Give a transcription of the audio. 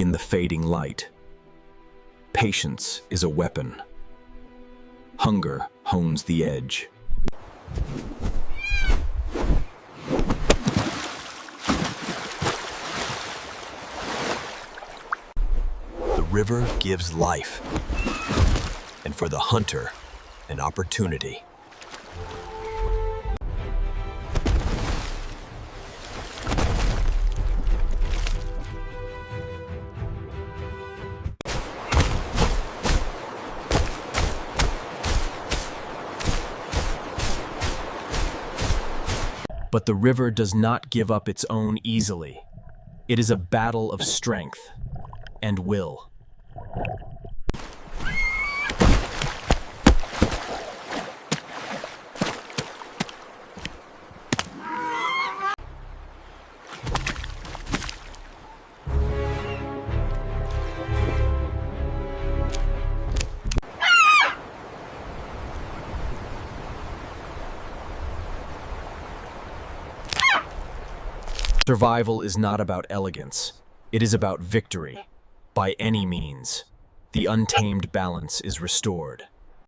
in the fading light. Patience is a weapon. Hunger hones the edge. The river gives life, and for the hunter, an opportunity. But the river does not give up its own easily. It is a battle of strength and will. Survival is not about elegance. It is about victory. By any means, the untamed balance is restored.